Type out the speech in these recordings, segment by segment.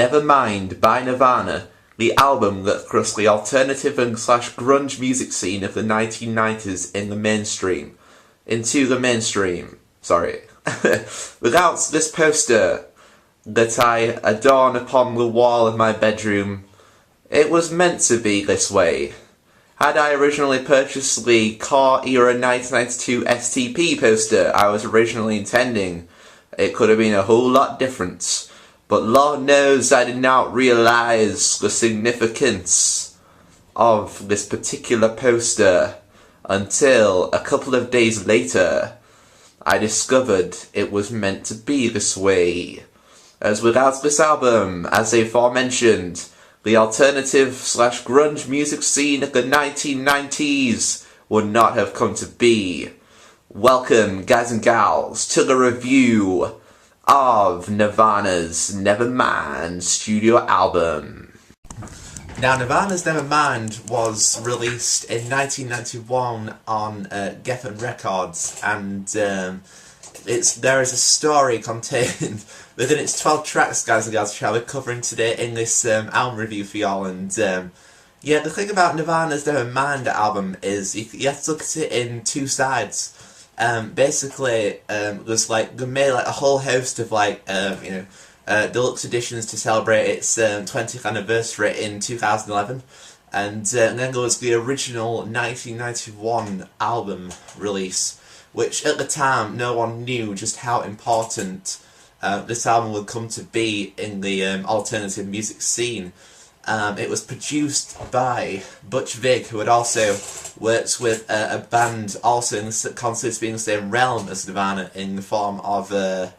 Nevermind by Nirvana, the album that thrust the alternative and grunge music scene of the 1990s into the mainstream. Sorry. Without this poster that I adorn upon the wall of my bedroom, it was meant to be this way. Had I originally purchased the Core Era 1992 STP poster I was originally intending, it could have been a whole lot different. But Lord knows I did not realise the significance of this particular poster until a couple of days later I discovered it was meant to be this way. As without this album, as aforementioned, the alternative/grunge music scene of the 1990s would not have come to be. Welcome, guys and gals, to the review of Nirvana's Nevermind studio album. Now, Nirvana's Nevermind was released in 1991 on Geffen Records, and there is a story contained within its 12 tracks, guys and gals, which I'll be covering today in this album review for y'all. And yeah, the thing about Nirvana's Nevermind album is you have to look at it in two sides. Basically, there's they made a whole host of deluxe editions to celebrate its 20th anniversary in 2011, and then there was the original 1991 album release, which at the time no one knew just how important this album would come to be in the alternative music scene. It was produced by Butch Vig, who had also worked with a band also considered to be in the same realm as Nirvana in the form of the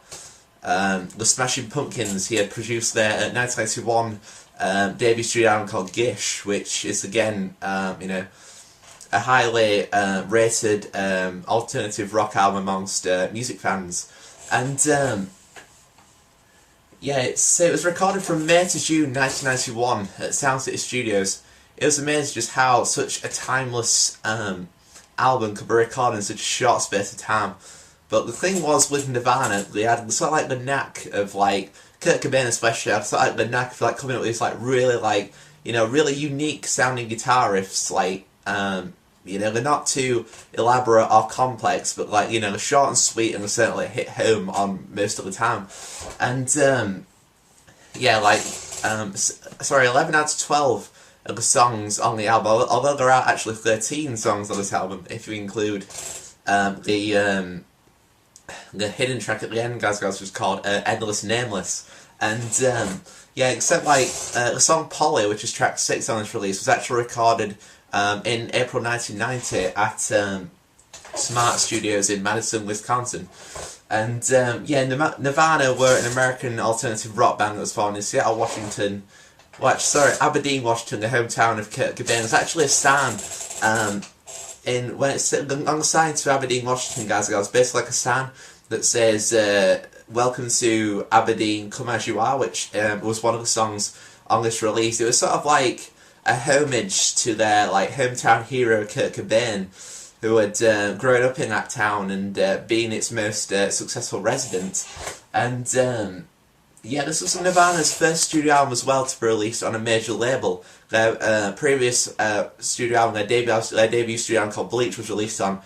Smashing Pumpkins. He had produced their 1991 debut studio album called Gish, which is again a highly rated alternative rock album amongst music fans. And yeah, it was recorded from May to June 1991 at Sound City Studios. It was amazing just how such a timeless album could be recorded in such a short space of time. But the thing was, with Nirvana, they had sort of the knack of Kurt Cobain especially, had sort of the knack of coming up with these really really unique sounding guitar riffs. They're not too elaborate or complex, but short and sweet, and they certainly hit home on most of the time. And 11 out of 12 of the songs on the album, although there are actually 13 songs on this album if you include the hidden track at the end, guys, which is called Endless Nameless. And except the song Polly, which is track 6 on this release, was actually recorded in April 1990 at Smart Studios in Madison, Wisconsin. And Nirvana were an American alternative rock band that was formed in Seattle, Washington. Aberdeen, Washington, the hometown of Kurt Cobain. There's actually a sign when it's on the sign to Aberdeen, Washington, guys. It's basically a sign that says "Welcome to Aberdeen, come as you are," which was one of the songs on this release. It was sort of a homage to their hometown hero Kurt Cobain, who had grown up in that town and been its most successful resident. And this was Nirvana's first studio album as well to be released on a major label. Their previous studio album, their debut studio album called Bleach, was released on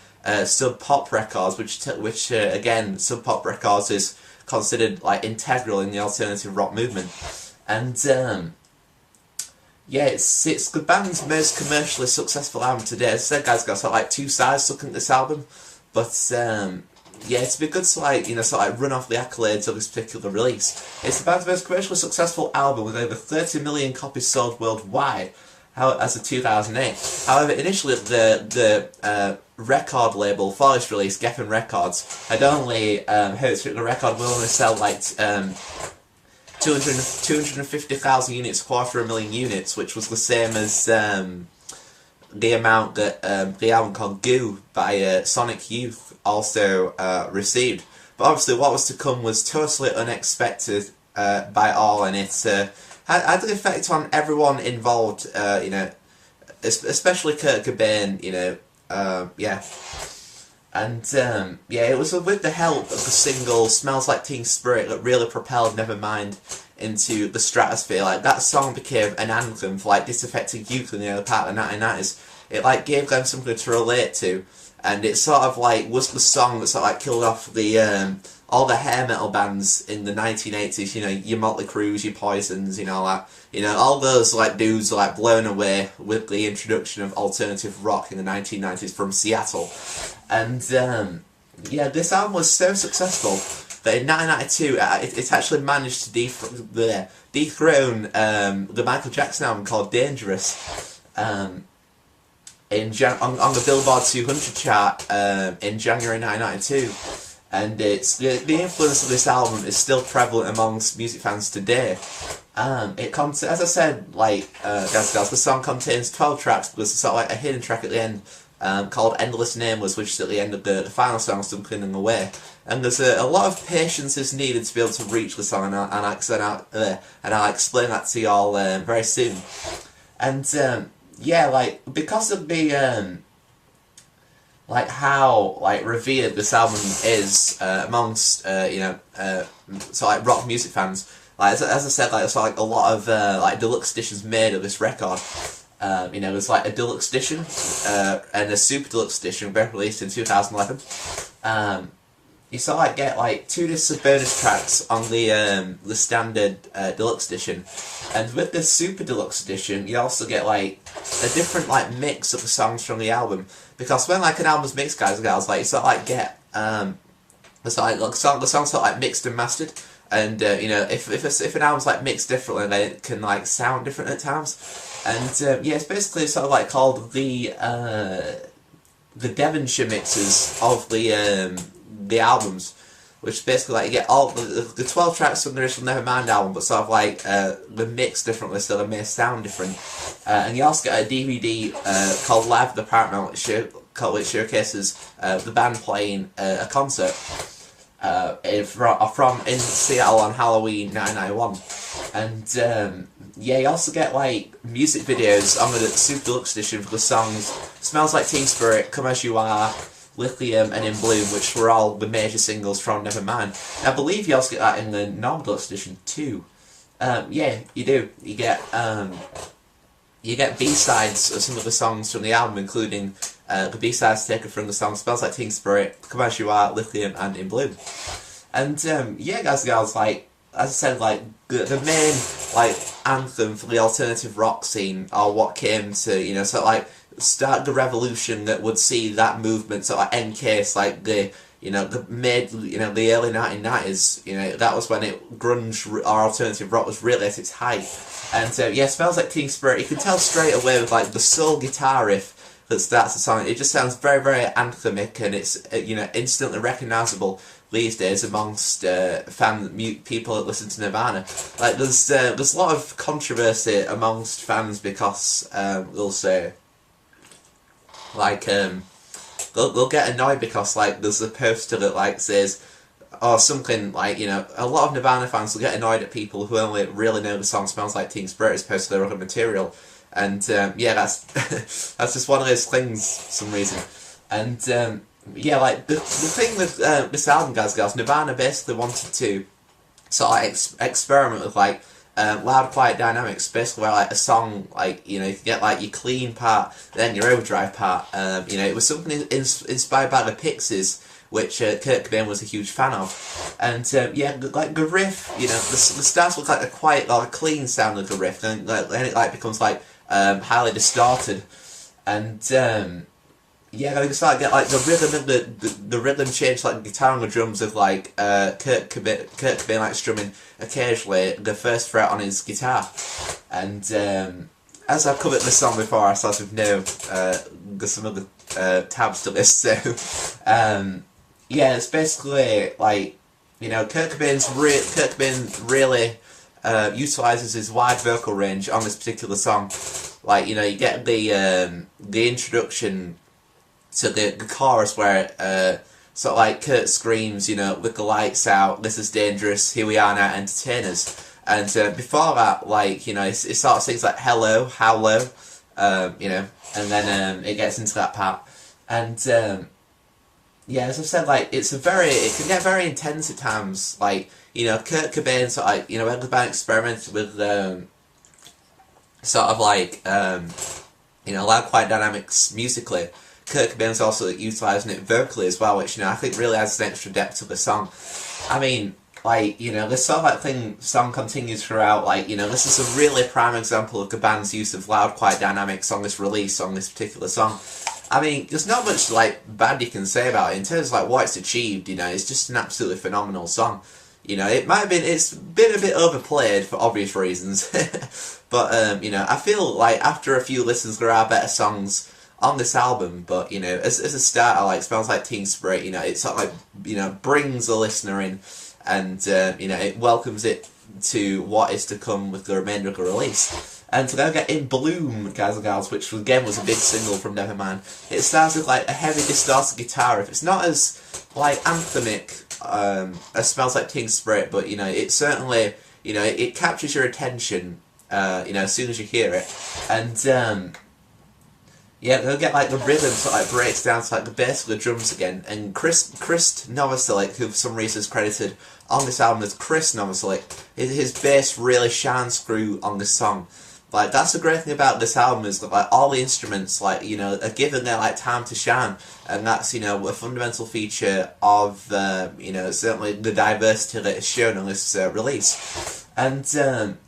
Sub Pop Records, which again, Sub Pop Records is considered integral in the alternative rock movement. And it's the band's most commercially successful album to date. As I said, guys, got two sides to looking at this album, but it's been good to run off the accolades of this particular release. It's the band's most commercially successful album with over 30 million copies sold worldwide as of 2008. However, initially the record label for this release, Geffen Records, had only hoped that the record will only sell 250,000 units, 250,000 units, which was the same as the amount that the album called Goo by Sonic Youth also received. But obviously what was to come was totally unexpected by all, and it had an effect on everyone involved, especially Kurt Cobain, And yeah, it was with the help of the single "Smells Like Teen Spirit" that really propelled Nevermind into the stratosphere. Like, that song became an anthem for like disaffected youth in the early part of the 1990s. It like gave them something to relate to, and it sort of like was the song that sort of like killed off the all the hair metal bands in the 1980s. You know, your Motley Crues, your Poisons, you know, that. You know, all those like dudes are like blown away with the introduction of alternative rock in the 1990s from Seattle. And yeah, this album was so successful that in 1992 it actually managed to dethrone the Michael Jackson album called Dangerous on the Billboard 200 chart in January 1992. And it's the influence of this album is still prevalent amongst music fans today. As I said, like the song contains 12 tracks, but there's sort of like a hidden track at the end called Endless Nameless, which is at the end of the final song, Still Cleaning Away. And there's a lot of patience is needed to be able to reach the song, and I'll explain that to y'all very soon. And yeah, like, because of the like how like revered this album is amongst sort of like rock music fans. Like as I said, like there's like a lot of like deluxe editions made of this record. You know, there's like a deluxe edition and a super deluxe edition, both released in 2011. You sort of like get like 2 discs of bonus tracks on the standard deluxe edition, and with the super deluxe edition, you also get like a different like mix of the songs from the album. Because when like an album's mixed, guys and gals, like you sort of like get the songs sort of like mixed and mastered. And you know, if an album's like mixed differently, then it can like sound different at times. And yeah, it's basically sort of like called the Devonshire mixes of the albums, which basically like you get all the 12 tracks from the original Nevermind album, but sort of like they're mixed differently, so they may sound different. And you also get a DVD called Live at the Paramount, which showcases the band playing a concert from in Seattle on Halloween 1991. And yeah, you also get like music videos on the Super Deluxe edition for the songs "Smells Like Teen Spirit," "Come As You Are," "Lithium," and "In Bloom," which were all the major singles from Nevermind. I believe you also get that in the normal deluxe edition too. Yeah, you do. You get B-sides of some of the songs from the album, including the B-sides taken from the song "Smells Like Teen Spirit," "Come As You Are," "Lithium," and "In Bloom." And yeah, guys and gals, like as I said, like the main like anthem for the alternative rock scene, or what came to, you know, sort of like start the revolution that would see that movement sort of encase like the early 1990s. You know, that was when grunge or alternative rock was really at its height. And yeah, "Smells Like Teen Spirit," you can tell straight away with like the soul guitar riff that starts the song. It just sounds very, very anthemic, and it's instantly recognisable these days amongst people that listen to Nirvana. Like there's a lot of controversy amongst fans because they'll say like they'll get annoyed because like there's a poster that like says or something like, you know, a lot of Nirvana fans will get annoyed at people who only really know the song "Smells Like Teen Spirit" as opposed to their other material. And yeah, that's that's just one of those things for some reason. And yeah, like the thing with this album, guys and gals, Nirvana basically wanted to sort of experiment with like loud, quiet dynamics, basically where like a song, like, you know, you can get like your clean part, then your overdrive part. You know, it was something inspired by the Pixies, which Kurt Cobain was a huge fan of. And yeah, like the riff, you know, the starts look like a quiet, like a clean sound of the riff, and then it like becomes like highly distorted. And yeah, you start to get like the rhythm, the rhythm change, like the guitar and the drums of like Kurt Cobain like strumming occasionally the first fret on his guitar. And as I've covered this song before, I sort of know there's some other tabs to this. So yeah, it's basically like, you know, Kurt Cobain really utilises his wide vocal range on this particular song. Like, you know, you get the introduction to the chorus where sort of like Kurt screams, you know, "With the lights out, this is dangerous, here we are now, entertainers." And before that, like, you know, it sort of sings like "Hello, how low," you know, and then it gets into that part. And yeah, as I said, like it can get very intense at times. Like Kurt Cobain sort of like when the band experimented with sort of like loud quiet dynamics musically. Kurt Cobain's also utilising it vocally as well, which I think really adds an extra depth to the song. I mean, like this sort of like song continues throughout. Like this is a really prime example of the band's use of loud quiet dynamics on this release, on this particular song. I mean, there's not much like bad you can say about it in terms of like what it's achieved. It's just an absolutely phenomenal song. It's been a bit overplayed for obvious reasons, but I feel like after a few listens there are better songs on this album. But as a starter, like Smells Like Teen Spirit, it sort of like brings the listener in, and it welcomes it to what is to come with the remainder of the release. And to now get In Bloom, guys and gals, which again was a big single from Nevermind, it starts with like a heavy distorted guitar riff. It's not as like anthemic as Smells Like Teen Spirit, but it certainly it captures your attention as soon as you hear it. And they'll get like the rhythm sort of like breaks down to like the bass of the drums again. And Chris Novoselic, who for some reason is credited on this album as Chris Novoselic, his bass really shines through on this song. Like that's the great thing about this album, is that like all the instruments are given their like time to shine, and that's a fundamental feature of certainly the diversity that is shown on this release. And then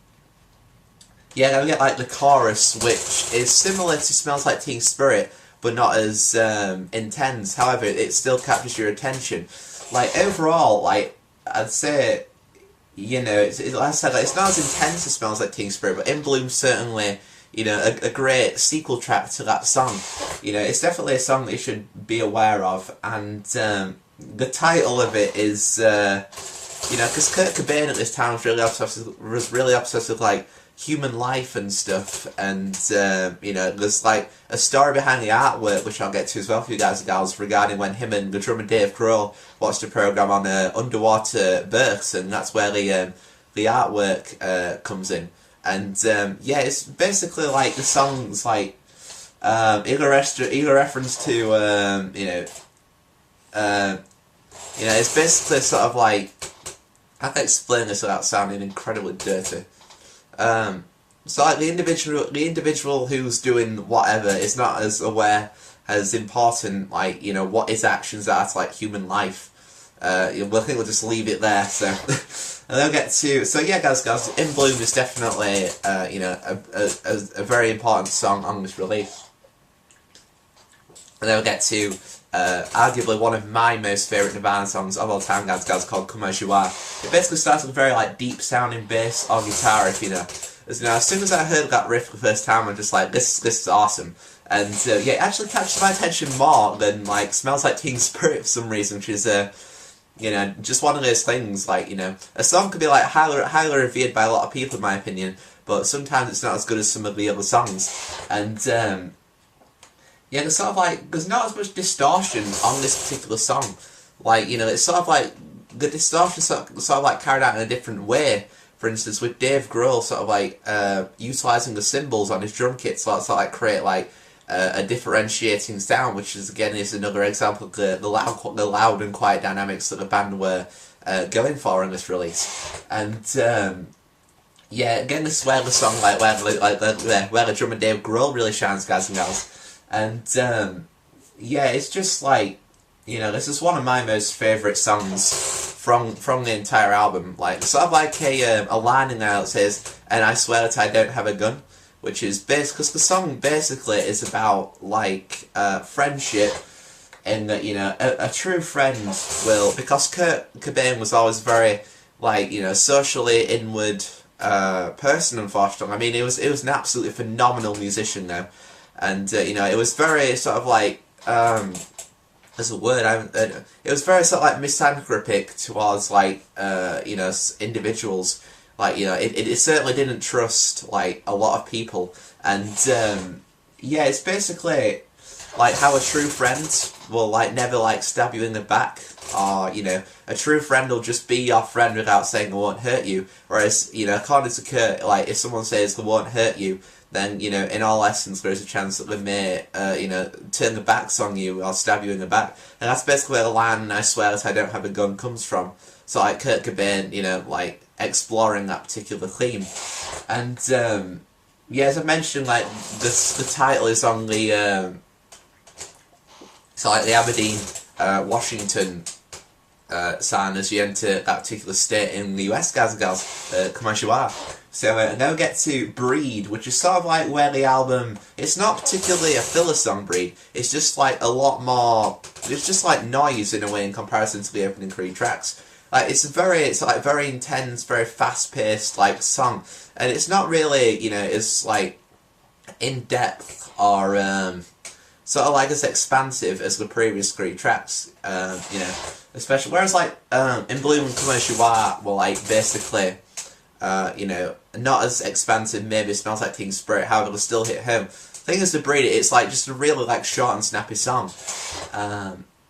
we get like the chorus, which is similar to Smells Like Teen Spirit, but not as intense. However, it still captures your attention. Like overall, like I'd say, like I said, like, it's not as intense as Smells Like Teen Spirit, but In Bloom certainly, a great sequel track to that song. It's definitely a song that you should be aware of, and the title of it is, because Kurt Cobain at this time was really obsessed with like human life and stuff, and there's like a story behind the artwork which I'll get to as well for you guys and gals, regarding when him and the drummer Dave Grohl watched a program on underwater births, and that's where the artwork comes in. And it's basically like the song's like either reference to it's basically sort of like, I can explain this without sounding incredibly dirty. So like the individual who's doing whatever is not as aware as important like what his actions are to like human life. I think we'll just leave it there. So and they'll get to guys, In Bloom is definitely a very important song on this release. And then we'll get to arguably one of my most favourite Nirvana songs of all time, guys, called Come As You Are. It basically starts with a very like deep sounding bass or guitar riff, as soon as I heard that riff the first time, I'm just like, this is awesome. And it actually catches my attention more than like Smells Like Teen Spirit for some reason, which is just one of those things, like, a song could be like highly revered by a lot of people in my opinion, but sometimes it's not as good as some of the other songs. And there's sort of like, there's not as much distortion on this particular song. Like, it's sort of like, the distortion sort of like carried out in a different way. For instance, with Dave Grohl sort of like utilising the cymbals on his drum kit, so that's like create like a differentiating sound, which is another example of the loud and quiet dynamics that the band were going for in this release. And again, this is where the song where the drummer Dave Grohl really shines, guys and gals. And it's just like, this is one of my most favourite songs from the entire album. Like, sort of like a line in there that says, "And I swear that I don't have a gun," which is basically, because the song basically is about like friendship, and that a true friend will, because Kurt Cobain was always very like socially inward person, unfortunately. I mean, it was an absolutely phenomenal musician now, and it was very sort of like there's a word, it was very sort of like misanthropic towards like individuals. Like, it certainly didn't trust like a lot of people, and it's basically like how a true friend will like never like stab you in the back, or, you know, a true friend will just be your friend without saying I won't hurt you. Whereas, you know, according to Kurt, like, if someone says they won't hurt you, then, you know, in all essence, there's a chance that they may, you know, turn their backs on you or stab you in the back. And that's basically where the line, I swear that I don't have a gun, comes from. So, like, Kurt Cobain, you know, like, exploring that particular theme. And, yeah, as I mentioned, like, the title is on the, so, like, the Aberdeen, Washington, sign as you enter that particular state in the US, guys and gals, come as you are. So now we get to Breed, which is sort of like where the album, it's not particularly a filler song, Breed, it's just like a lot more, it's just like noise in a way in comparison to the opening 3 tracks. Like, it's like very intense, very fast-paced, like, song, and it's not really, you know, it's like in-depth or, sort of like as expansive as the previous 3 tracks, you know, especially, whereas like, In Bloom and Come As You Are were like, basically, you know, not as expansive, maybe Smells Like Teen Spirit, however, they still hit home. The thing is, to Breed, it's like just a really like short and snappy song.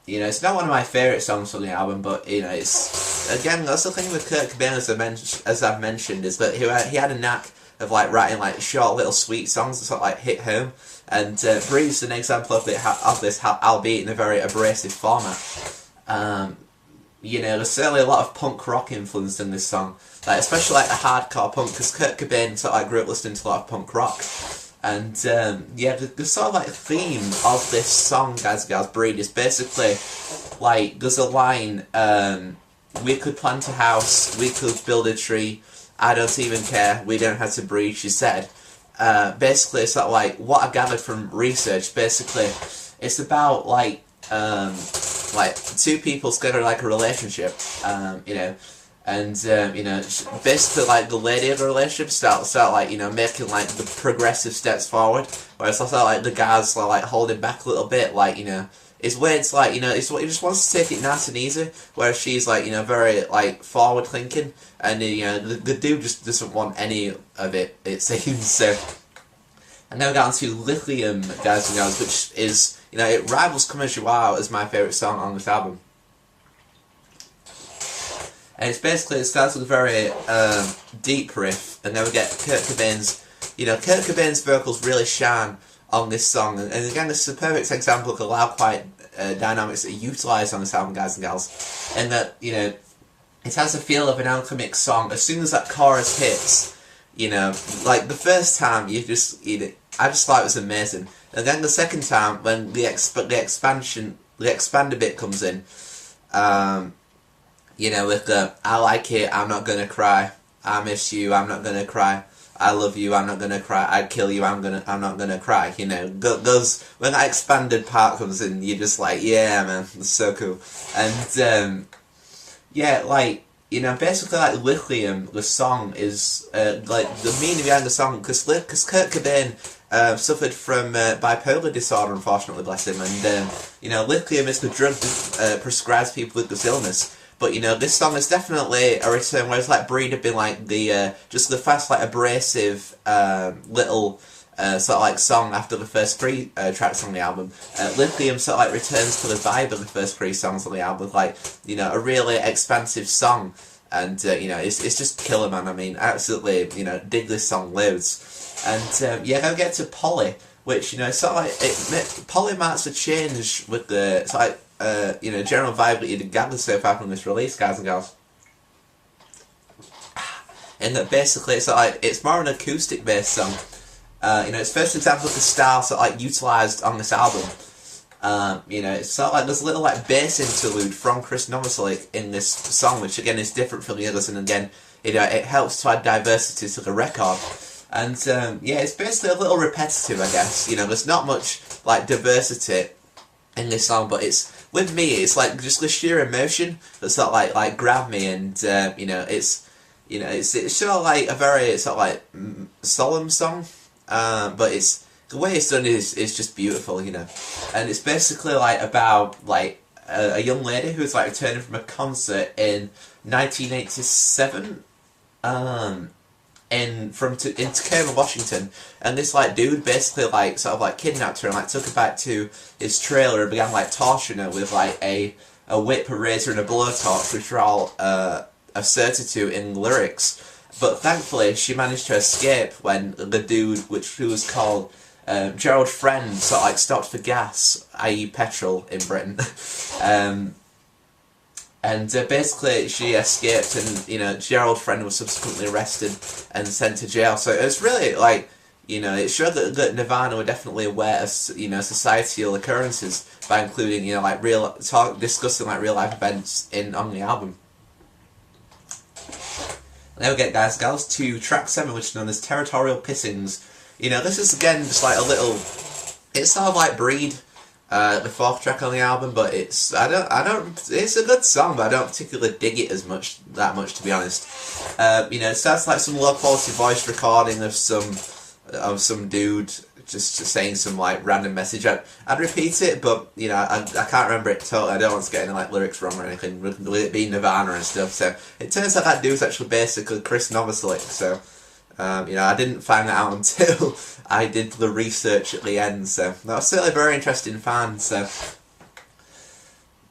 You know, it's not one of my favourite songs from the album, but, you know, it's, again, that's the thing with Kurt Cobain, as I've mentioned, is that he had a knack of like writing like short little sweet songs that sort of like hit home, and Breed's an example of this, albeit in a very abrasive format. You know, there's certainly a lot of punk rock influence in this song, like, especially like the hardcore punk, because Kurt Cobain sort of like grew up listening to a lot of punk rock. And yeah, the sort of like theme of this song, guys and girls, Breed, is basically like, there's a line, we could plant a house, we could build a tree, I don't even care, we don't have to breathe, she said. Basically, it's sort of like, what I gathered from research, basically, it's about like 2 people together, like a relationship, you know, and, you know, basically, like, the lady of the relationship start like, you know, making, like, the progressive steps forward, whereas also, like, the guys are, like, holding back a little bit, like, you know, it's weird, it's like, you know, it's what he just wants to take it nice and easy, whereas she's, like, you know, very, like, forward thinking, and, you know, the dude just doesn't want any of it, it seems, so. And now we got on to Lithium, guys and girls, which is, you know, it rivals Come As You Are as my favourite song on this album. And it's basically, it starts with a very deep riff, and then we get Kurt Cobain's, you know, Kurt Cobain's vocals really shine on this song, and again, this is a perfect example of the loud, quiet dynamics that are utilised on this album, guys and gals, and that, you know, it has the feel of an anthemic song. As soon as that chorus hits, you know, like, the first time, I just thought it was amazing, and then the second time, when the expander bit comes in, you know, with the, I like it, I'm not gonna cry, I miss you, I'm not gonna cry, I love you, I'm not gonna cry, I'd kill you, I'm not gonna cry, you know, those, when that expanded part comes in, you're just like, yeah, man, that's so cool. And, yeah, like, you know, basically, like, Lithium, the song is, like, the meaning behind the song, because Kurt Cobain suffered from bipolar disorder, unfortunately, bless him, and, you know, lithium is the drug that prescribes people with this illness. But, you know, this song is definitely a return, whereas, like, Breed had been, like, the, just the fast, like, abrasive, little, sort of, like, song after the first 3 tracks on the album. Lithium sort of, like, returns to the vibe of the first 3 songs on the album, like, you know, a really expansive song. And, you know, it's just killer, man. I mean, absolutely, you know, dig this song loads. And, yeah, now get to Polly, which, you know, sort of like, Polly marks a change with the, sort of like, you know, general vibe that you'd gathered so far from this release, guys and girls. And that basically it's like, it's more an acoustic based song. You know, it's first example of the style sort of like utilised on this album. You know, it's sort of like there's a little like bass interlude from Chris Novoselic in this song, which again is different from the others, and again, you know, it helps to add diversity to the record. And yeah, it's basically a little repetitive, I guess. You know, there's not much like diversity in this song, but it's, with me, it's like just the sheer emotion that sort of like grabbed me, and you know, it's sort of like a very sort of like solemn song, but it's, the way it's done is just beautiful, you know, and it's basically like about like a young lady who's like returning from a concert in 1987, in Tacoma, Washington, and this like dude basically like sort of like kidnapped her and like took her back to his trailer and began like torturing her with like a a whip, a razor, and a blowtorch, which are all asserted to in lyrics. But thankfully, she managed to escape when the dude, who was called Gerald Friend, sort of like stopped for gas, i.e. petrol in Britain. And basically she escaped, and, you know, Gerald Friend was subsequently arrested and sent to jail. So it was really, like, you know, it showed that Nirvana were definitely aware of, you know, societal occurrences by including, you know, like discussing like real life events on the album. Now we get, guys, gals, to track 7, which is known as Territorial Pissings. You know, this is again just like a little, it's sort of like Breed, the 4th track on the album, but it's it's a good song, but I don't particularly dig it that much to be honest. You know, it starts like some low quality voice recording of some dude just saying some like random message. I'd repeat it, but you know, I can't remember it totally. I don't want to get any like lyrics wrong or anything, with it being Nirvana and stuff. So it turns out that dude's actually basically Chris Novoselic. So you know, I didn't find that out until I did the research at the end. So that was certainly a very interesting fan. So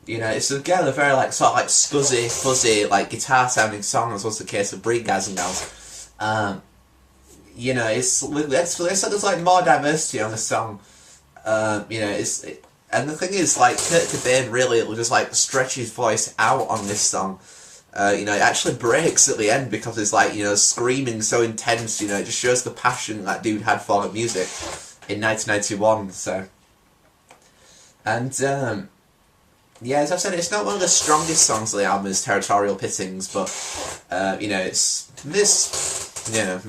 you know, it's again a very like sort of like scuzzy, fuzzy, like guitar sounding song, as was the case of Breed, guys and gals. You know, there's like more diversity on the song. You know, and the thing is, like, Kurt Cobain really just like stretch his voice out on this song. You know, it actually breaks at the end because it's like, you know, screaming so intense. You know, it just shows the passion that dude had for the music in 1991. So, and yeah, as I've said, it's not one of the strongest songs of the album, is Territorial Pissings, but you know, it's this, you know,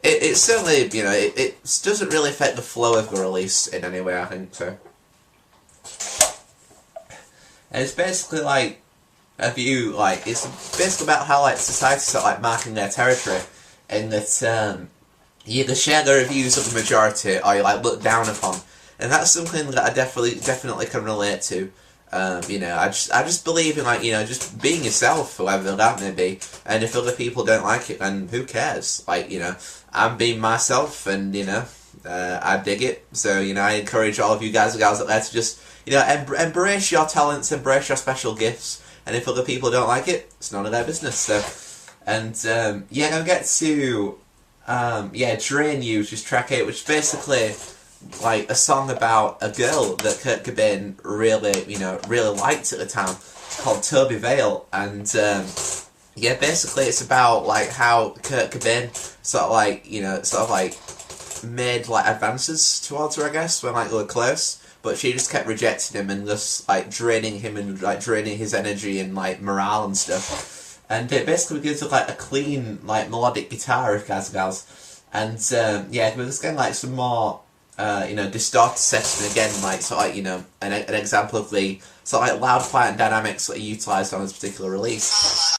it certainly, you know, it doesn't really affect the flow of the release in any way, I think, so. And it's basically like a view, like, it's basically about how, like, society's sort of, like, marking their territory, in that, you either share the reviews of the majority, or you, like, look down upon. And that's something that I definitely can relate to. You know, I just believe in, like, you know, just being yourself, whoever that may be, and if other people don't like it, then who cares? Like, you know, I'm being myself, and, you know, I dig it, so, you know, I encourage all of you guys and gals out there to just, you know, embrace your talents, embrace your special gifts, and if other people don't like it, it's none of their business, so, and, yeah, I'm gonna get to, yeah, Drain You, which is track 8, which basically, like, a song about a girl that Kurt Cobain really, you know, really liked at the time. It's called Toby Vale, and yeah, basically it's about like how Kurt Cobain sort of like, you know, sort of like made like advances towards her, I guess, when like they were close, but she just kept rejecting him and just like draining him and like draining his energy and like morale and stuff. And it basically begins with like a clean like melodic guitar, guys and gals, and yeah, we're just getting like some more you know, distorted section again, like sort of like, you know, an example of the sort of like loud, quiet, and dynamics that are utilised on this particular release.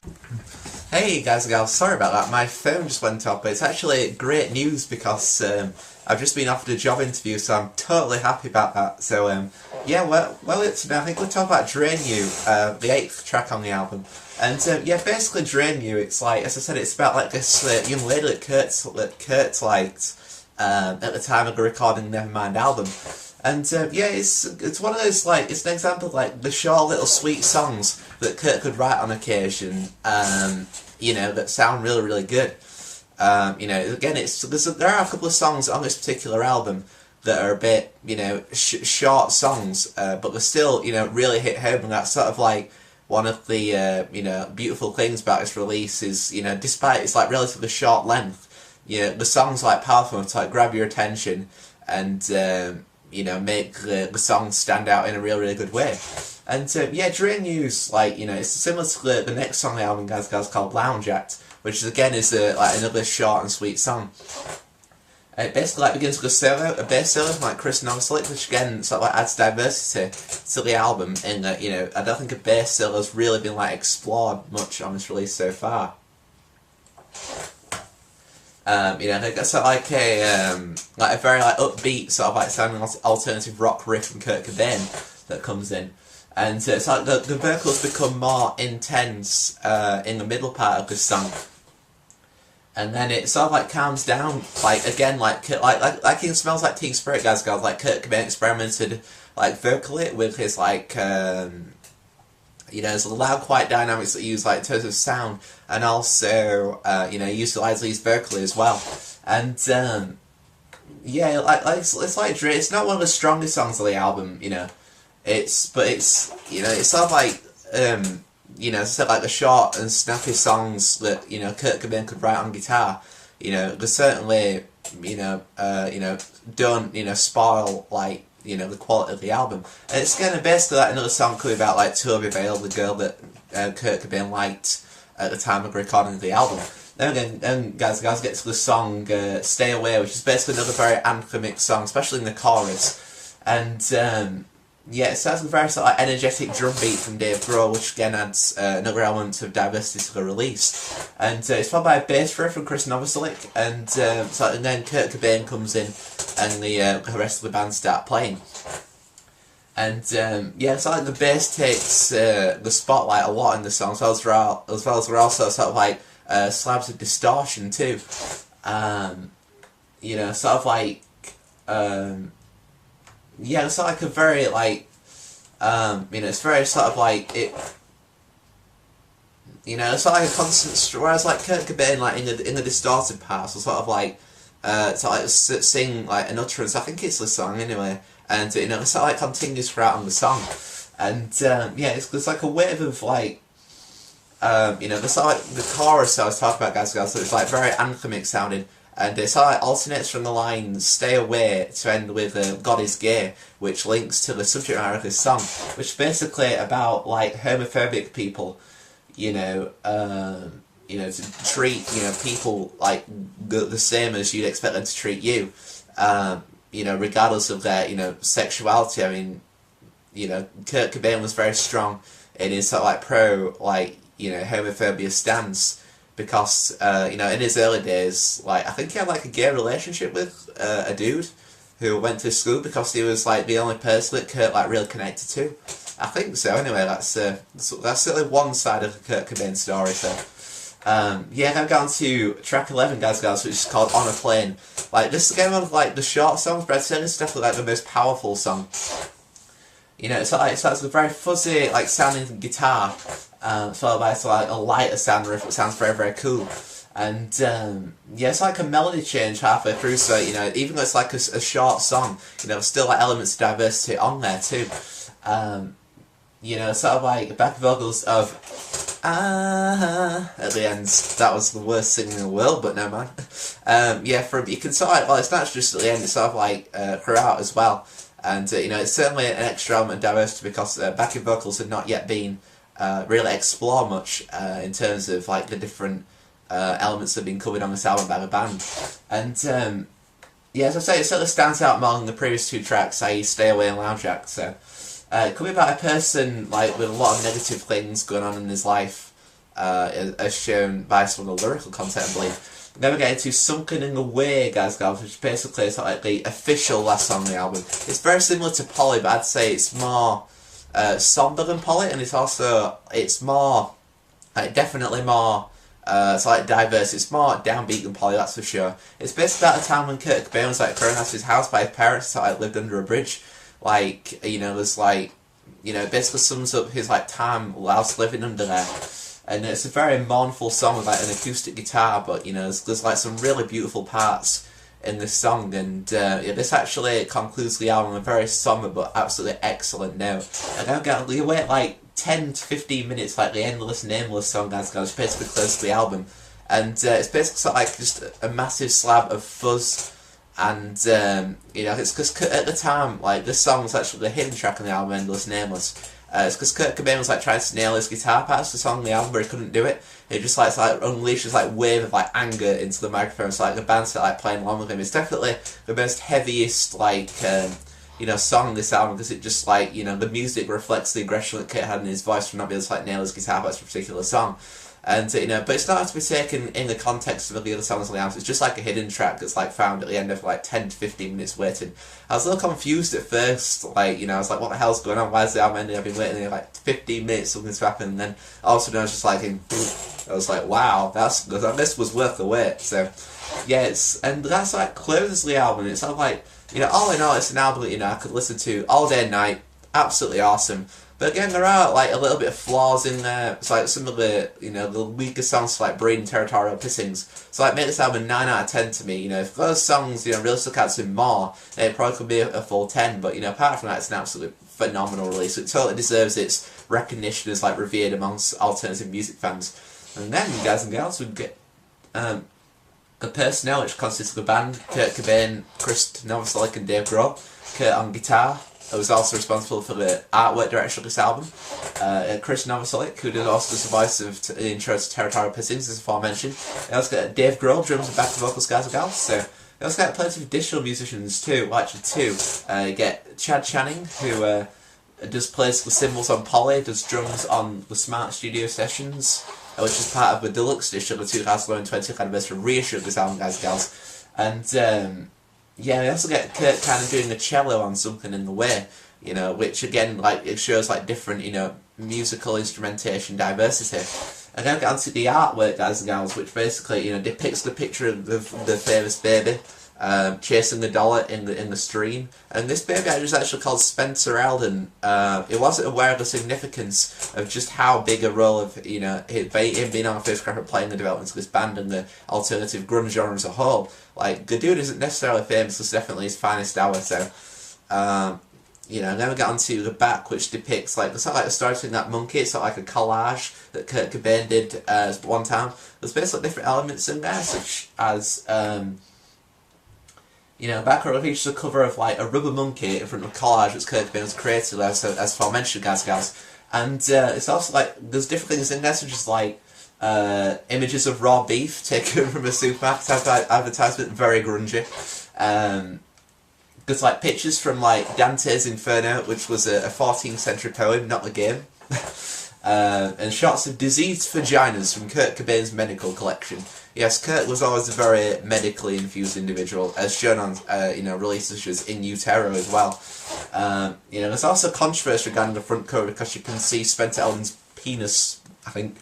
Hey guys and gals, sorry about that. My phone just went off, but it's actually great news because I've just been offered a job interview, so I'm totally happy about that. So yeah, well, it's, I think we'll talk about Drain You, the 8th track on the album. And yeah, basically Drain You, it's like, as I said, it's about like this young lady that Kurt liked at the time of the recording the Nevermind album. And yeah, it's one of those, like, it's an example of like the short little sweet songs that Kurt could write on occasion, you know, that sound really, really good. You know, again, there are a couple of songs on this particular album that are a bit, you know, short songs, but they still, you know, really hit home, and that's sort of like one of the, you know, beautiful things about this release is, you know, despite its like relatively short length, you know, the song's like powerful enough to like grab your attention and, you know, make the song stand out in a really, really good way. And yeah, Drain You's like, you know, it's similar to the next song on the album, guys, called Lounge Act, which again is like another short and sweet song. It basically like begins with a bass solo from like Chris Novoselic, which again sort of like adds diversity to the album in that, you know, I don't think a bass solo has really been like explored much on this release so far. You know, that's sort of like a very like upbeat sort of like sounding alternative rock riff from Kurt Cobain that comes in, and it's like the vocals become more intense in the middle part of this song, and then it sort of like calms down, like again like in Smells Like Teen Spirit, guys, like Kurt Cobain experimented like vocally with his like You know, there's a loud, quiet dynamics that you use, like, in terms of sound, and also, you know, utilize these vocally as well. And, yeah, it's like Drake. It's not one of the strongest songs of the album, you know. But it's, you know, it's sort of like, you know, sort of like the short and snappy songs that, you know, Kurt Cobain could write on guitar. You know, they certainly, you know, don't, you know, spoil, like, you know, the quality of the album. And it's kind of basically like another song could be about, like, Toby Vale, the girl that Kurt Cobain liked at the time of recording the album. Then guys get to the song Stay Away, which is basically another very anthemic song, especially in the chorus. And, yeah, it starts with a very sort of like energetic drum beat from Dave Grohl, which again adds another element of diversity to the release. And it's followed by a bass riff from Chris Novoselic, and then Kurt Cobain comes in, and the rest of the band start playing. And yeah, it's like the bass takes the spotlight a lot in the song, as well as there are also sort of like slabs of distortion too. You know, sort of like. Yeah, it's like a very, like, you know, it's very sort of like, it, you know, it's like a constant, whereas like Kurt Cobain, like, in the distorted parts, will sort of like, sing, like, an utterance, I think it's the song anyway, and, you know, it sort of like continues throughout on the song, and, yeah, it's like a wave of, like, you know, there's like the chorus I was talking about, guys, so it's like very anthemic sounding. And it sort of alternates from the line "Stay Away" to end with "God is gay," which links to the subject matter of this song, which is basically about like homophobic people, you know, to treat, you know, people like the same as you'd expect them to treat you, you know, regardless of their, you know, sexuality. I mean, you know, Kurt Cobain was very strong in his sort of like pro, like, you know, homophobia stance. Because, you know, in his early days, like, I think he had, like, a gay relationship with a dude who went to school because he was, like, the only person that Kurt, like, really connected to. I think so, anyway, that's certainly one side of the Kurt Cobain story, so. Yeah, now going on to track 11, guys, which is called On a Plane. Like, this is again one of, like, the short songs, but I'd say this is definitely, like, the most powerful song. You know, it's like a very fuzzy, like, sounding guitar, followed by sort of like a lighter sound riff, which sounds very, very cool. And, yeah, it's like a melody change halfway through, so, you know, even though it's like a short song, you know, there's still like elements of diversity on there too. You know, sort of like back vocals of at the end. That was the worst singing in the world, but no man. Yeah, you can sort of like, well, it's not just at the end, it's sort of like throughout as well. And, you know, it's certainly an extra element of diversity because backing vocals had not yet been really explored much in terms of, like, the different elements that have been covered on this album by the band. And, yeah, as I say, it certainly stands out more than the previous two tracks, i.e. Stay Away and Lounge Act. So, it could be about a person, like, with a lot of negative things going on in his life, as shown by some of the lyrical content, I believe. Then we get into Sunken in the Way, guys, which basically is like the official last song on the album. It's very similar to Polly, but I'd say it's more somber than Polly, and it's more, like, definitely more, it's like diverse. It's more downbeat than Polly, that's for sure. It's basically about a time when Kurt Cobain was, like, thrown out of his house by his parents, so, like, lived under a bridge. Like, you know, there's, like, you know, basically sums up his, like, time whilst living under there. And it's a very mournful song with, like, an acoustic guitar, but, you know, there's like some really beautiful parts in this song, and yeah, this actually concludes the album on a very somber but absolutely excellent note. And you wait like 10 to 15 minutes, like the endless, nameless song, guys, basically close to the album, and it's basically sort of like just a massive slab of fuzz. And you know, it's because at the time, like, this song was actually the hidden track on the album, Endless Nameless. It's because Kurt Cobain was, like, trying to nail his guitar parts to the song on the album, but he couldn't do it. He just like unleashed this like wave of like anger into the microphone. So like the band started like playing along with him. It's definitely the most heaviest like you know, song on this album, because it just like, you know, the music reflects the aggression that Kurt had in his voice from not being able to like nail his guitar parts for a particular song. And you know, but it's not to be taken in the context of the other songs on the album. It's just like a hidden track that's like found at the end of like 10 to 15 minutes waiting. I was a little confused at first, like, you know, I was like, what the hell's going on? Why is the album ending? I've been waiting there like 15 minutes, something's happened, and then all of a sudden I was just like, I was like, wow, this was worth the wait. So yeah, and that's like closes the album. It's sort of like, you know, all in all, it's an album that, you know, I could listen to all day and night. Absolutely awesome. But again, there are like a little bit of flaws in there. It's like some of the, you know, the weaker songs like Breed and Territorial Pissings. So like make this album 9 out of 10 to me. You know, if those songs, you know, really stuck out to me more, then it probably could be a full 10. But, you know, apart from that, it's an absolute phenomenal release. It totally deserves its recognition as like revered amongst alternative music fans. And then, guys and girls, we get a personnel which consists of a band: Kurt Cobain, Chris Novoselic and Dave Grohl. Kurt on guitar, who was also responsible for the artwork direction of this album. Chris Novoselic, who did also the voice of the intro to Territorial Pissings, as aforementioned. We also got Dave Grohl, drums and backing vocals, guys and gals. So we also got plenty of additional musicians too, well, actually two. You get Chad Channing, who does plays the cymbals on Polly, does drums on the Smart Studio Sessions, which is part of the deluxe edition of the 2011 20th anniversary reissue of this album, guys and gals. And yeah, we also get Kurt kind of doing a cello on Something in the Way, you know, which again, like, it shows like different, you know, musical instrumentation diversity. And then we get onto the artwork, guys and gals, which basically, you know, depicts the picture of the famous baby chasing the dollar in the stream. And this baby is actually called Spencer Eldon. It wasn't aware of the significance of just how big a role of, you know, him being on the first crack at playing the development of this band and the alternative grunge genre as a whole. Like, the dude isn't necessarily famous, it's definitely his finest hour, so you know. And then we get onto the back, which depicts like, it's not like a story between that monkey, it's not like a collage that Kurt Cobain did one time. There's basically different elements in there, such as you know, back row features a cover of like a rubber monkey in front of a collage that's Kurt Cobain was created, as aforementioned, guys and gals. And it's also like, there's different things in there, such as like images of raw beef taken from a supermarket advertisement, very grungy. There's like pictures from like Dante's Inferno, which was a 14th century poem, not the game. And shots of diseased vaginas from Kurt Cobain's medical collection. Yes, Kurt was always a very medically infused individual, as shown on you know, releases such as In Utero as well. You know, there's also controversy regarding the front cover because you can see Spencer Eldon's penis, I think.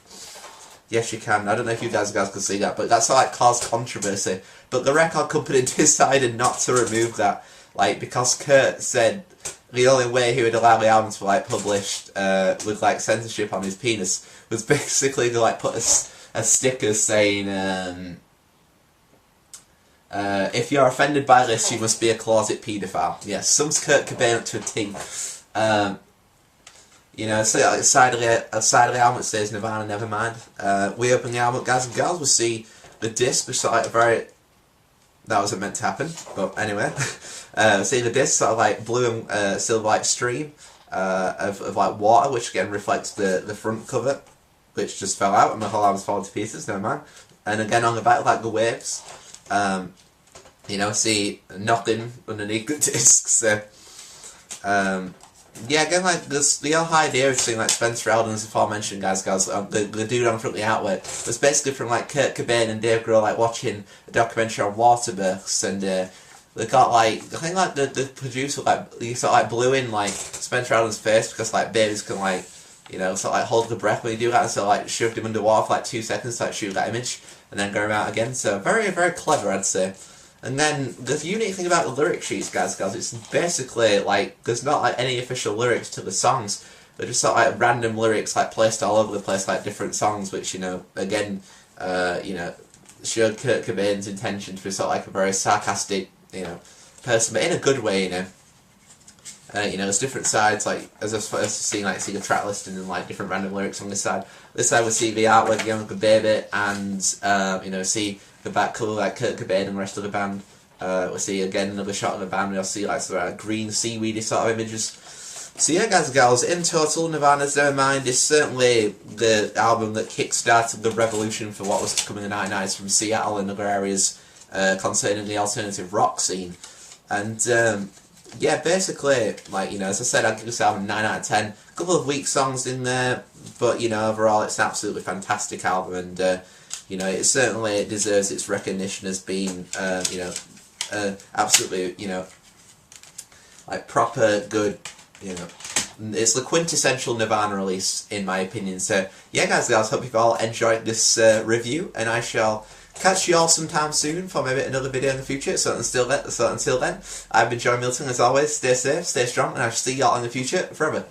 Yes, you can. I don't know if you guys can see that, but that's like caused controversy. But the record company decided not to remove that, like, because Kurt said the only way he would allow the album to be like published with like censorship on his penis was basically to like put a sticker saying if you're offended by this, you must be a closet paedophile. Yes, sums Kurt Cobain up to a T. You know, so like a side of the album that says Nirvana, Nevermind. We open the album, guys and girls, we see the disc, which is like a very... That wasn't meant to happen, but anyway. See the disc, sort of like blue and silver like stream of like water, which again reflects the front cover, which just fell out and the whole album's fallen to pieces, never mind. And again on the back, like the waves. You know, see nothing underneath the disc, so... yeah, again, like, the whole idea of seeing, like, Spencer Eldon, as aforementioned, guys, the dude on front of the artwork, was basically from, like, Kurt Cobain and Dave Grohl, like, watching a documentary on water births, and, they got, like, I think, like, the producer, like, he sort of, like, blew in, like, Spencer Eldon's face, because, like, babies can, like, you know, sort of, like, hold the breath when you do that, and so, like, shoved him underwater for, like, 2 seconds to, like, shoot that image, and then go him out again, so, very, very clever, I'd say. And then, the unique thing about the lyric sheets, guys, it's basically, like, there's not, like, any official lyrics to the songs. They're just sort of, like, random lyrics, like, placed all over the place, like, different songs, which, you know, again, you know, showed Kurt Cobain's intention to be sort of, like, a very sarcastic, you know, person, but in a good way, you know. You know, there's different sides, like, as I've seen, like, seeing a track listing and, like, different random lyrics on this side. This side we see the artwork again with the baby, and, you know, see the back cover, like, Kurt Cobain and the rest of the band. We'll see, again, another shot of the band, we'll see, like, sort of green, seaweedy sort of images. So, yeah, guys and gals, in total, Nirvana's Nevermind is certainly the album that kick-started the revolution for what was coming in the 1990s from Seattle and other areas concerning the alternative rock scene. And, yeah, basically, like, you know, as I said, I'd give this album 9 out of 10. A couple of weak songs in there, but, you know, overall, it's an absolutely fantastic album, and, you know, it certainly deserves its recognition as being, you know, absolutely, you know, like, proper good, you know. It's the quintessential Nirvana release, in my opinion. So, yeah, guys, hope you've all enjoyed this review, and I shall catch you all sometime soon for maybe another video in the future. So until then, I've been Joe Milton, as always. Stay safe, stay strong, and I shall see you all in the future forever.